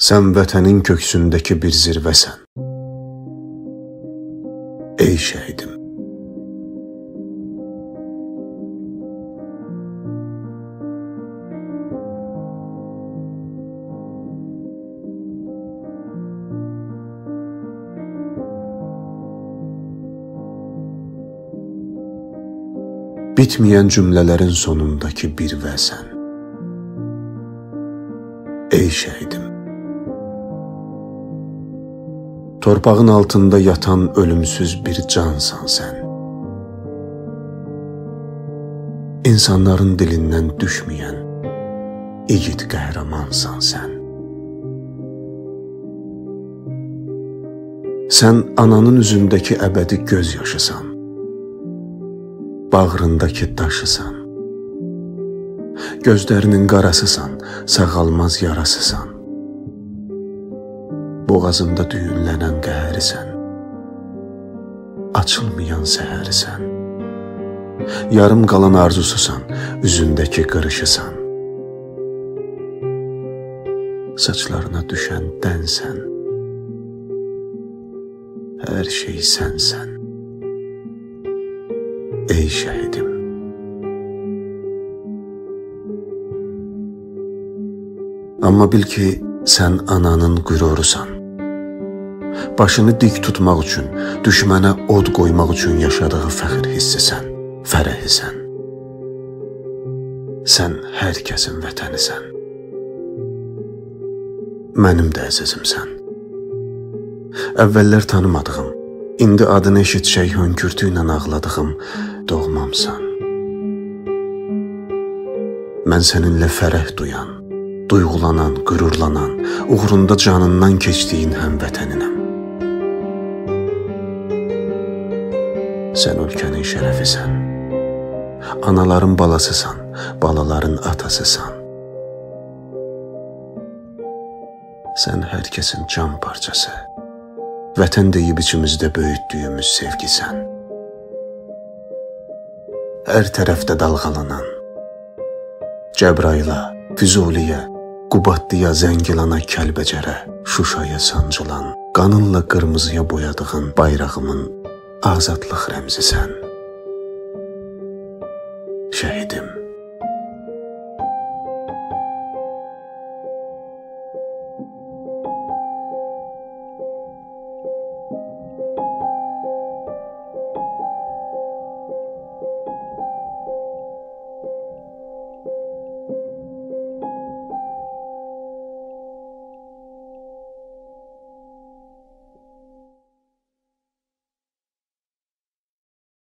Sən vətənin köksündəki bir zirvəsən. Ey şəhidim. Bitməyən cümlələrin sonundakı bir vəsən. Ey şəhidim. Torpağın altında yatan ölümsüz bir cansan sən. İnsanların dilindən düşməyən igid qəhrəmansan sən. Sən ananın üzündəki əbədi göz yaşısan. Bağrındakı daşısan. Gözlərinin qarasısan, sağalmaz yarasısan. Boğazında düyünlənən qəhərisən. Açılmayan səhərisən. Yarım qalan arzususan, üzündəki qırışısan. Saçlarına düşən dənsən. Hər şey sənsən. Ey şəhidim. Amma bil ki, sən ananın qürurusan. Başını dik tutmaq üçün, düşmənə od qoymaq üçün yaşadığı fəxr hissisən, fərəhisən. Sən hər kəsin vətənisən. Mənim də əzizimsən. Əvvəllər tanımadığım, indi adını eşitsək hönkürtü ilə ağladığım doğmamsan. Mən səninlə fərəh duyan, duyğulanan, qürurlanan, uğrunda canından keçdiyin həmvətəninəm. Sən ölkənin şərəfisən. Anaların balasısan, balaların atasısan. Sən hər kəsin can parçası. Vətən deyib içimizdə böyütdüyümüz sevgisən. Hər tərəfdə dalğalanan, Cəbrayıla, Füzuliyə, Qubadlıya, Zəngilana, Kəlbəcərə, Şuşaya sancılan, qanınla qırmızıya boyadığın bayrağımın azadlıq rəmzisən. Şəhidim.